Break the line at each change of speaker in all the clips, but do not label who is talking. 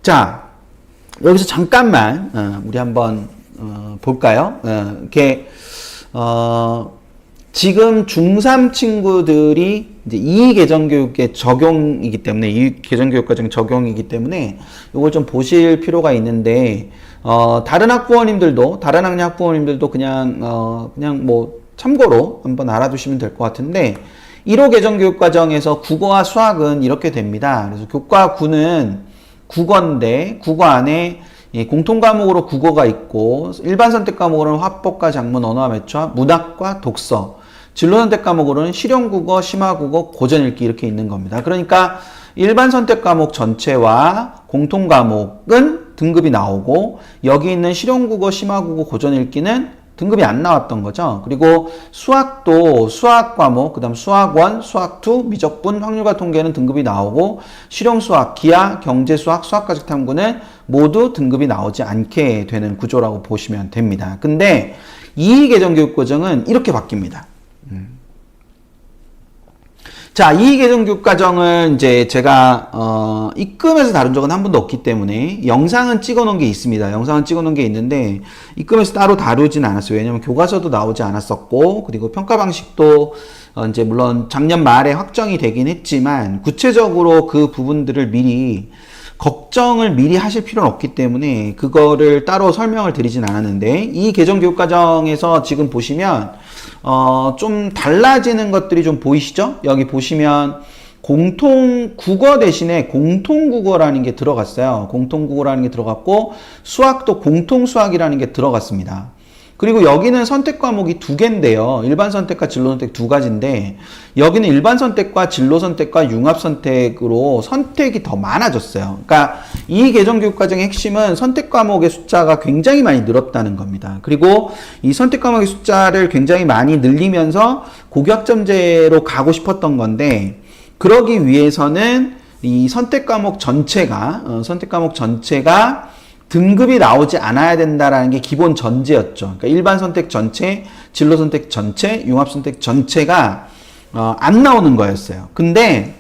자, 여기서 잠깐만 우리 한번 볼까요? 이렇게 지금 중3 친구들이 이제 이 개정교육의 적용이기 때문에, 이 개정교육과정 적용이기 때문에 이걸 좀 보실 필요가 있는데, 다른 학부모님들도, 다른 학년 학부모님들도 그냥 뭐 참고로 한번 알아두시면 될 것 같은데, 1호 개정교육과정에서 국어와 수학은 이렇게 됩니다. 그래서 교과 9는 국어인데, 국어 안에 공통과목으로 국어가 있고, 일반 선택 과목으로는 화법과 작문, 언어와 매초와 문학과 독서, 진로 선택 과목으로는 실용국어, 심화국어, 고전읽기 이렇게 있는 겁니다. 그러니까 일반 선택 과목 전체와 공통 과목은 등급이 나오고, 여기 있는 실용국어, 심화국어, 고전읽기는 등급이 안 나왔던 거죠. 그리고 수학도 수학 과목, 그 다음 수학 1, 수학 2, 미적분, 확률과 통계는 등급이 나오고, 실용수학, 기하, 경제수학, 수학과적 탐구는 모두 등급이 나오지 않게 되는 구조라고 보시면 됩니다. 근데 이 개정교육과정은 이렇게 바뀝니다. 자, 이 개정교육과정은 이제 제가 입금해서 다룬 적은 한 번도 없기 때문에 영상은 찍어 놓은 게 있습니다. 영상은 찍어 놓은 게 있는데 입금해서 따로 다루진 않았어요. 왜냐면 교과서도 나오지 않았었고, 그리고 평가 방식도 이제 물론 작년 말에 확정이 되긴 했지만 구체적으로 그 부분들을 미리 걱정을 미리 하실 필요는 없기 때문에 그거를 따로 설명을 드리진 않았는데, 이 개정교육과정에서 지금 보시면 좀 달라지는 것들이 좀 보이시죠? 여기 보시면 공통국어 대신에 공통국어라는 게 들어갔어요. 공통국어라는 게 들어갔고, 수학도 공통수학이라는 게 들어갔습니다. 그리고 여기는 선택 과목이 두 개인데요. 일반 선택과 진로 선택 두 가지인데, 여기는 일반 선택과 진로 선택과 융합 선택으로 선택이 더 많아졌어요. 그러니까 이 개정교육과정의 핵심은 선택 과목의 숫자가 굉장히 많이 늘었다는 겁니다. 그리고 이 선택 과목의 숫자를 굉장히 많이 늘리면서 고교학점제로 가고 싶었던 건데, 그러기 위해서는 이 선택 과목 전체가 등급이 나오지 않아야 된다라는 게 기본 전제였죠. 그러니까 일반 선택 전체, 진로 선택 전체, 융합 선택 전체가 안 나오는 거였어요. 근데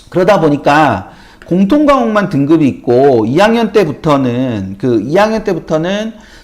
그러다 보니까 공통 과목만 등급이 있고 2학년 때부터는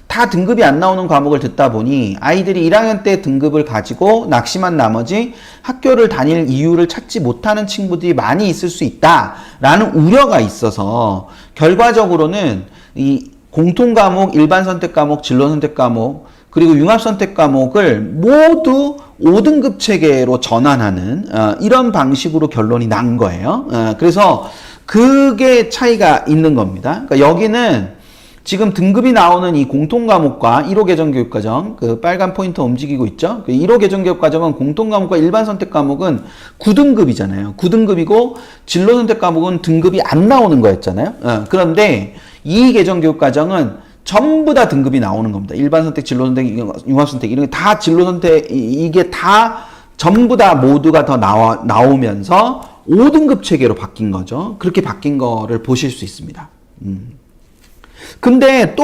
다 등급이 안 나오는 과목을 듣다 보니 아이들이 1학년 때 등급을 가지고 낙심한 나머지 학교를 다닐 이유를 찾지 못하는 친구들이 많이 있을 수 있다라는 우려가 있어서, 결과적으로는 이 공통 과목, 일반 선택 과목, 진로 선택 과목, 그리고 융합 선택 과목을 모두 5등급 체계로 전환하는 이런 방식으로 결론이 난 거예요. 그래서 그게 차이가 있는 겁니다. 그러니까 여기는 지금 등급이 나오는 이 공통 과목과 1호 개정교육과정, 그 빨간 포인터 움직이고 있죠? 그 1호 개정교육과정은 공통 과목과 일반 선택 과목은 9등급이잖아요. 9등급이고 진로 선택 과목은 등급이 안 나오는 거였잖아요. 그런데 이 개정교육과정은 전부 다 등급이 나오는 겁니다. 일반 선택, 진로 선택, 융합 선택, 이런 게 다 진로 선택, 이게 다 전부 다 모두가 더 나오면서 5등급 체계로 바뀐 거죠. 그렇게 바뀐 거를 보실 수 있습니다. 근데 또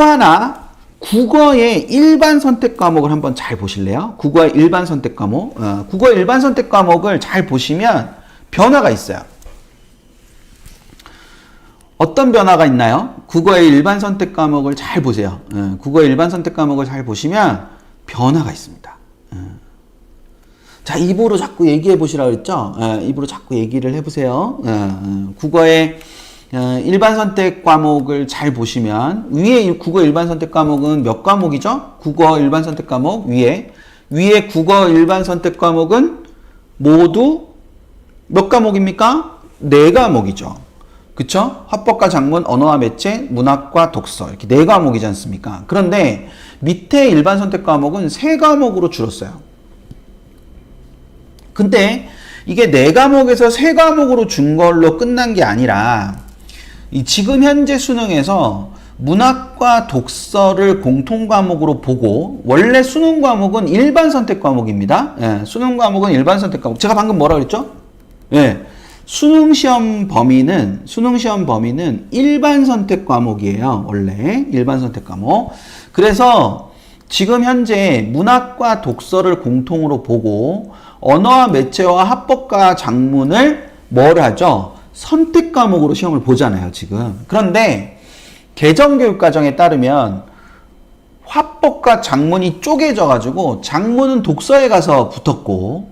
하나, 국어의 일반 선택 과목을 한번 잘 보실래요? 국어의 일반 선택 과목. 국어의 일반 선택 과목을 잘 보시면 변화가 있어요. 어떤 변화가 있나요? 국어의 일반 선택 과목을 잘 보세요. 국어의 일반 선택 과목을 잘 보시면 변화가 있습니다. 자, 입으로 자꾸 얘기해 보시라고 그랬죠? 입으로 자꾸 얘기를 해보세요. 국어의 일반 선택 과목을 잘 보시면, 위에 국어 일반 선택 과목은 몇 과목이죠? 국어 일반 선택 과목 위에 국어 일반 선택 과목은 모두 몇 과목입니까? 4과목이죠. 그쵸? 화법과 작문, 언어와 매체, 문학과 독서, 이렇게 4과목이지 않습니까? 그런데 밑에 일반 선택 과목은 3과목으로 줄었어요. 근데 이게 4과목에서 3과목으로 준 걸로 끝난 게 아니라, 지금 현재 수능에서 문학과 독서를 공통 과목으로 보고, 원래 수능 과목은 일반 선택 과목입니다. 수능 과목은 일반 선택 과목. 제가 방금 뭐라 그랬죠? 수능 시험 범위는 일반 선택 과목이에요. 원래 일반 선택 과목. 그래서 지금 현재 문학과 독서를 공통으로 보고, 언어와 매체와 합법과 작문을 뭘 하죠? 선택 과목으로 시험을 보잖아요, 지금. 그런데 개정교육과정에 따르면 화법과 작문이 쪼개져 가지고 작문은 독서에 가서 붙었고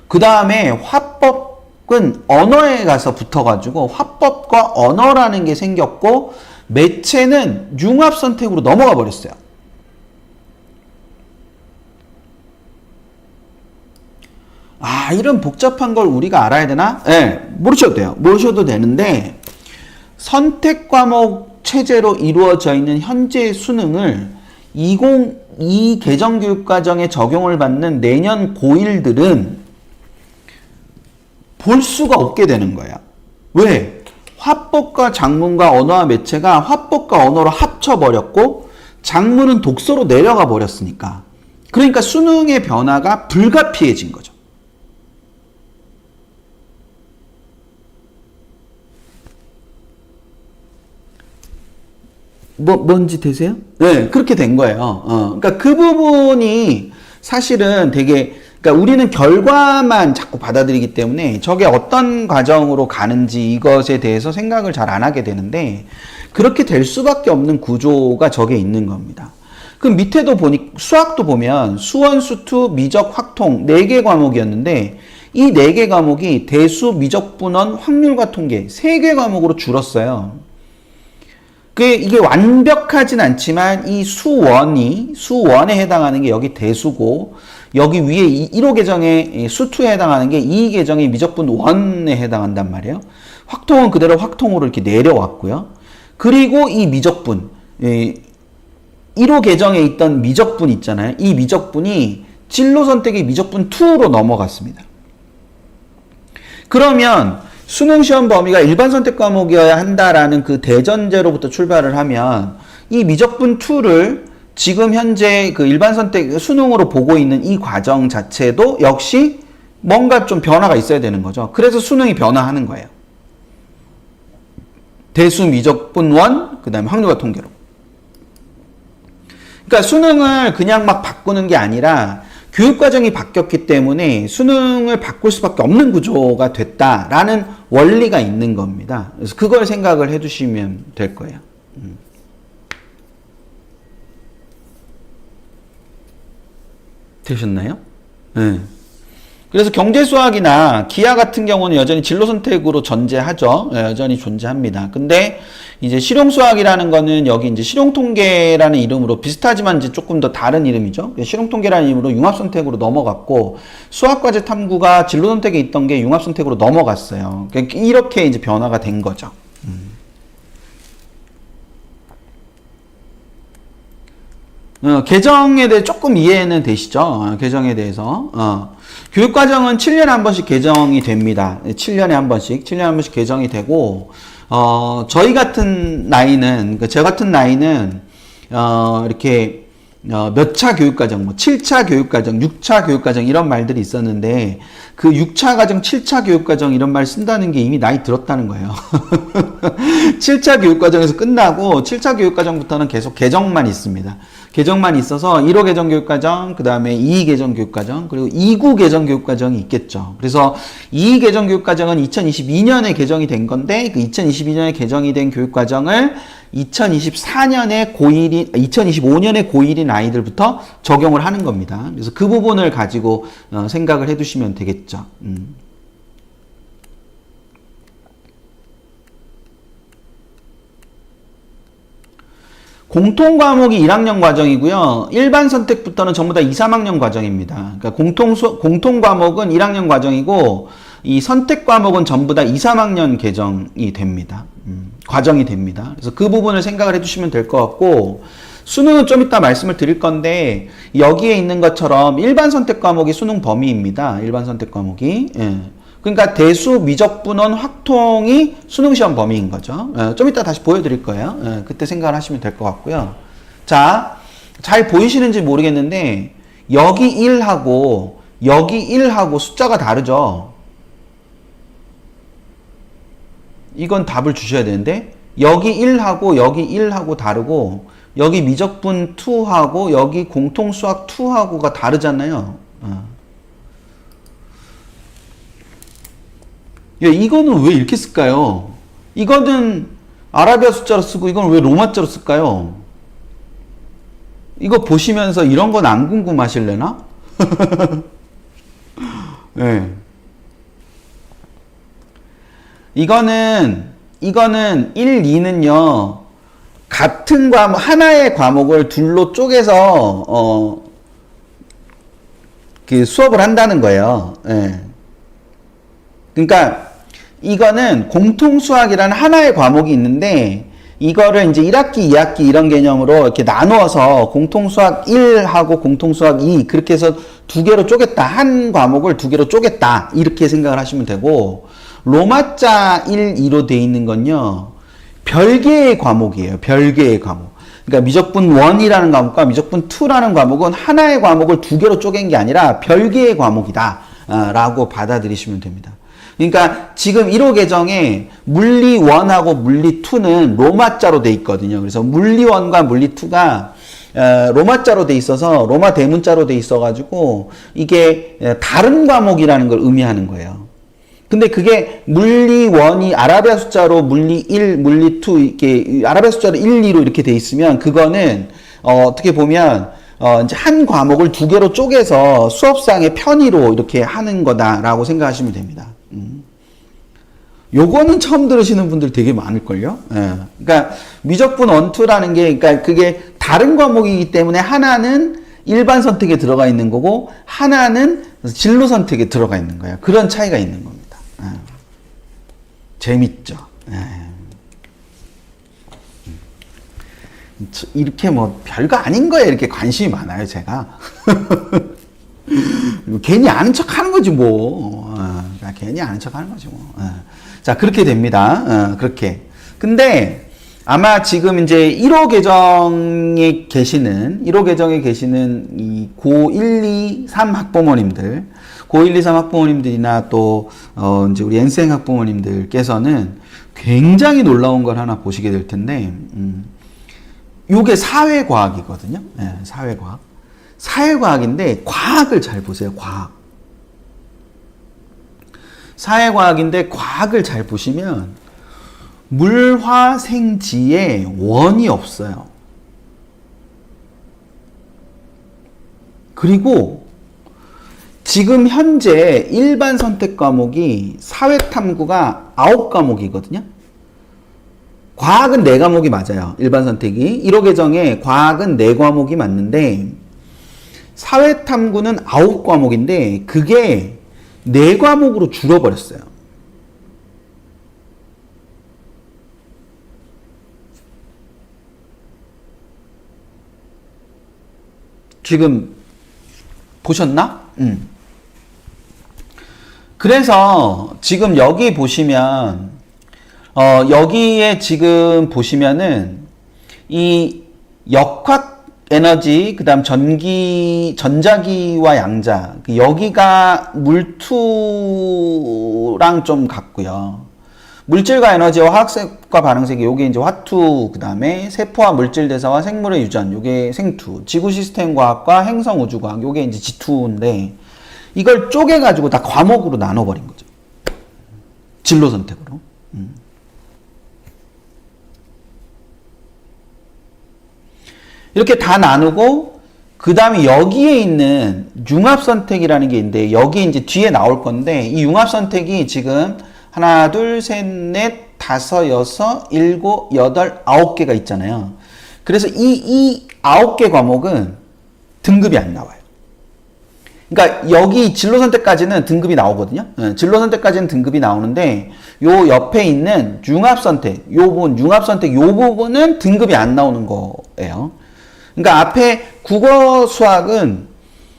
그 다음에 화법은 언어에 가서 붙어 가지고 화법과 언어라는 게 생겼고 매체는 융합 선택으로 넘어가 버렸어요. 아, 이런 복잡한 걸 우리가 알아야 되나? 네, 모르셔도 돼요. 모르셔도 되는데 선택 과목 체제로 이루어져 있는 현재 수능을 2022 개정교육과정에 적용을 받는 내년 고1들은 볼 수가 없게 되는 거야. 왜? 화법과 작문과 언어와 매체가 화법과 언어로 합쳐버렸고 작문은 독서로 내려가 버렸으니까. 그러니까 수능의 변화가 불가피해진 거죠. 뭔지 되세요? 네, 그렇게 된 거예요. 그러니까 그 부분이 사실은 되게, 그러니까 우리는 결과만 자꾸 받아들이기 때문에 저게 어떤 과정으로 가는지 이것에 대해서 생각을 잘 안 하게 되는데 그렇게 될 수밖에 없는 구조가 저게 있는 겁니다. 그럼 밑에도 보니, 수학도 보면 수원, 수투, 미적, 확통 4개 과목이었는데 이 4개 과목이 대수, 미적, 분원, 확률과 통계 3개 과목으로 줄었어요. 이게 완벽하진 않지만 이 수원에 해당하는 게 여기 대수고 여기 위에 1호 계정의 수투에 해당하는 게 2 계정의 미적분 원에 해당한단 말이에요. 확통은 그대로 확통으로 이렇게 내려왔고요. 그리고 이 미적분 1호 계정에 있던 미적분 있잖아요. 이 미적분이 진로 선택의 미적분 2로 넘어갔습니다. 그러면 수능 시험 범위가 일반 선택 과목이어야 한다라는 그 대전제로부터 출발을 하면 이 미적분 2를 지금 현재 그 일반 선택 수능으로 보고 있는 이 과정 자체도 역시 뭔가 좀 변화가 있어야 되는 거죠. 그래서 수능이 변화하는 거예요. 대수, 미적분 1, 그 다음에 확률과 통계로. 그러니까 수능을 그냥 막 바꾸는 게 아니라 교육과정이 바뀌었기 때문에 수능을 바꿀 수밖에 없는 구조가 됐다라는 원리가 있는 겁니다. 그래서 그걸 생각을 해두시면 될 거예요. 되셨나요? 네. 그래서 경제수학이나 기하 같은 경우는 여전히 진로 선택으로 존재하죠. 네, 여전히 존재합니다. 근데 이제 실용수학이라는 거는 여기 이제 실용통계라는 이름으로 비슷하지만 이제 조금 더 다른 이름이죠. 실용통계라는 이름으로 융합선택으로 넘어갔고 수학과제 탐구가 진로 선택에 있던 게 융합선택으로 넘어갔어요. 그러니까 이렇게 이제 변화가 된 거죠. 개정에 대해 조금 이해는 되시죠? 개정에 대해서. 교육과정은 7년에 한 번씩 개정이 됩니다. 7년에 한 번씩 개정이 되고, 저희 같은 나이는, 저 같은 나이는, 이렇게, 몇 차 교육과정, 뭐 7차 교육과정, 6차 교육과정 이런 말들이 있었는데 그 6차 과정, 7차 교육과정 이런 말 쓴다는 게 이미 나이 들었다는 거예요. 7차 교육과정에서 끝나고 7차 교육과정부터는 계속 개정만 있습니다. 개정만 있어서 1호 개정 교육과정, 그 다음에 2 개정 교육과정, 그리고 2구 개정 교육과정이 있겠죠. 그래서 2 개정 교육과정은 2022년에 개정이 된 건데 그 2022년에 개정이 된 교육과정을 2024년에 고1이, 2025년에 고1인 아이들부터 적용을 하는 겁니다. 그래서 그 부분을 가지고 생각을 해 두시면 되겠죠. 공통 과목이 1학년 과정이고요. 일반 선택부터는 전부 다 2, 3학년 과정입니다. 그러니까 공통 과목은 1학년 과정이고 이 선택 과목은 전부 다 2, 3학년 개정이 됩니다. 과정이 됩니다. 그래서 그 부분을 생각을 해주시면 될 것 같고 수능은 좀 이따 말씀을 드릴 건데 여기에 있는 것처럼 일반 선택 과목이 수능 범위입니다. 일반 선택 과목이. 예. 그러니까 대수, 미적분원, 확통이 수능 시험 범위인 거죠. 예. 좀 이따 다시 보여드릴 거예요. 예. 그때 생각을 하시면 될 것 같고요. 자, 잘 보이시는지 모르겠는데 여기 1하고 숫자가 다르죠. 이건 답을 주셔야 되는데 여기 1하고 다르고 여기 미적분 2하고 여기 공통수학 2하고가 다르잖아요. 야, 이거는 왜 이렇게 쓸까요? 이거는 아라비아 숫자로 쓰고 이건 왜 로마자로 쓸까요? 이거 보시면서 이런 건 안 궁금하실래나? 네. 이거는 1, 2는요, 같은 과목, 하나의 과목을 둘로 쪼개서, 그 수업을 한다는 거예요. 예. 그러니까, 이거는 공통수학이라는 하나의 과목이 있는데, 이거를 이제 1학기, 2학기 이런 개념으로 이렇게 나누어서 공통수학 1하고 공통수학 2, 그렇게 해서 두 개로 쪼갰다. 한 과목을 두 개로 쪼갰다. 이렇게 생각을 하시면 되고, 로마자 1, 2로 돼 있는 건요, 별개의 과목이에요. 별개의 과목. 그러니까 미적분 1이라는 과목과 미적분 2라는 과목은 하나의 과목을 두 개로 쪼갠 게 아니라 별개의 과목이다. 라고 받아들이시면 됩니다. 그러니까 지금 1호 계정에 물리 1하고 물리 2는 로마자로 돼 있거든요. 그래서 물리 1과 물리 2가 로마자로 돼 있어서 로마 대문자로 돼 있어가지고 이게 다른 과목이라는 걸 의미하는 거예요. 근데 그게 물리 1이 아라비아 숫자로 물리 1, 물리 2 이렇게 아라비아 숫자로 1, 2로 이렇게 돼 있으면 그거는 어떻게 보면 이제 한 과목을 두 개로 쪼개서 수업상의 편의로 이렇게 하는 거다라고 생각하시면 됩니다. 요거는 처음 들으시는 분들 되게 많을걸요? 예. 그러니까 미적분 1, 2라는 게, 그러니까 그게 다른 과목이기 때문에 하나는 일반 선택에 들어가 있는 거고, 하나는 진로 선택에 들어가 있는 거예요. 그런 차이가 있는 겁니다. 예. 재밌죠? 예. 이렇게 뭐 별거 아닌 거에 이렇게 관심이 많아요, 제가. 괜히 아는 척 하는 거지, 뭐. 괜히 아는 척 하는 거지, 뭐. 자, 그렇게 됩니다. 그렇게. 근데 아마 지금 이제 1호 계정에 계시는 이 고1, 2, 3 학부모님들, 고1, 2, 3 학부모님들이나 또, 이제 우리 N생 학부모님들께서는 굉장히 놀라운 걸 하나 보시게 될 텐데, 요게 사회과학이거든요. 네, 사회과학. 사회과학인데, 과학을 잘 보세요, 과학. 사회과학인데, 과학을 잘 보시면, 물화생지에 원이 없어요. 그리고, 지금 현재 일반 선택 과목이 사회탐구가 9과목이거든요. 과학은 4과목이 맞아요. 일반 선택이. 1호 계정에 과학은 4과목이 맞는데 사회탐구는 9과목인데 그게 4과목으로 줄어버렸어요. 지금 보셨나? 그래서 지금 여기 보시면 여기에 지금 보시면은 이 역학 에너지, 그 다음 전자기와 양자, 여기가 물투랑 좀 같고요. 물질과 에너지와 화학색과 반응색이 요게 이제 화투, 그 다음에 세포와 물질 대사와 생물의 유전, 요게 생투, 지구 시스템 과학과 행성 우주 과학, 요게 이제 지투인데 이걸 쪼개가지고 다 과목으로 나눠버린 거죠. 진로 선택으로. 이렇게 다 나누고 그 다음에 여기에 있는 융합선택이라는 게 있는데 여기 이제 뒤에 나올 건데 이 융합선택이 지금 하나, 둘, 셋, 넷, 다섯, 여섯, 일곱, 여덟, 9개가 있잖아요. 그래서 이 9개 과목은 등급이 안 나와요. 그러니까 여기 진로선택까지는 등급이 나오거든요. 진로선택까지는 등급이 나오는데 요 옆에 있는 융합선택, 요 부분, 융합선택 요 부분은 등급이 안 나오는 거예요. 그러니까 앞에 국어 수학은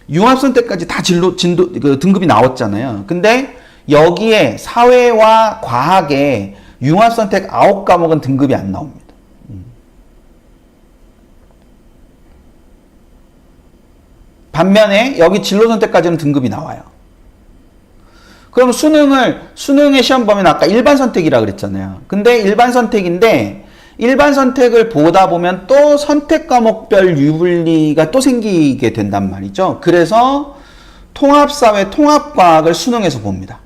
융합선택까지 다 등급이 나왔잖아요. 근데 여기에 사회와 과학에 융합선택 9과목은 등급이 안 나옵니다. 반면에 여기 진로선택까지는 등급이 나와요. 그럼 수능의 시험 보면 아까 일반 선택이라 그랬잖아요. 근데 일반 선택인데 일반 선택을 보다 보면 또 선택 과목별 유불리가 또 생기게 된단 말이죠. 그래서 통합사회, 통합과학을 수능에서 봅니다.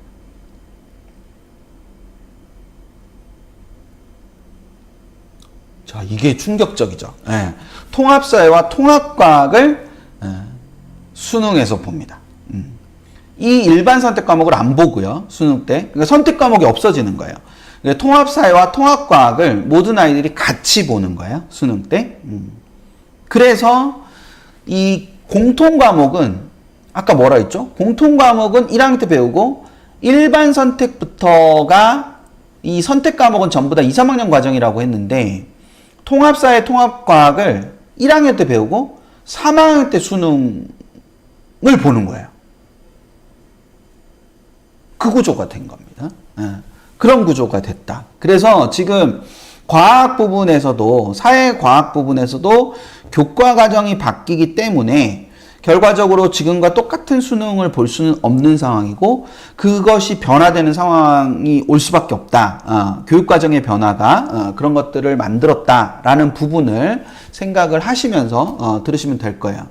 자, 이게 충격적이죠. 예. 통합사회와 통합과학을 수능에서 봅니다. 이 일반 선택 과목을 안 보고요. 수능 때. 그러니까 선택 과목이 없어지는 거예요. 그러니까 통합사회와 통합과학을 모든 아이들이 같이 보는 거예요. 수능 때. 그래서 이 공통 과목은 아까 뭐라 했죠? 공통 과목은 1학년 때 배우고 일반 선택부터가 이 선택 과목은 전부 다 2, 3학년 과정이라고 했는데 통합사회 통합과학을 1학년 때 배우고 3학년 때 수능을 보는 거예요. 그 구조가 된 겁니다. 그런 구조가 됐다. 그래서 지금 과학 부분에서도 사회과학 부분에서도 교과 과정이 바뀌기 때문에 결과적으로 지금과 똑같은 수능을 볼 수는 없는 상황이고 그것이 변화되는 상황이 올 수밖에 없다. 교육과정의 변화가 그런 것들을 만들었다라는 부분을 생각을 하시면서 들으시면 될 거예요.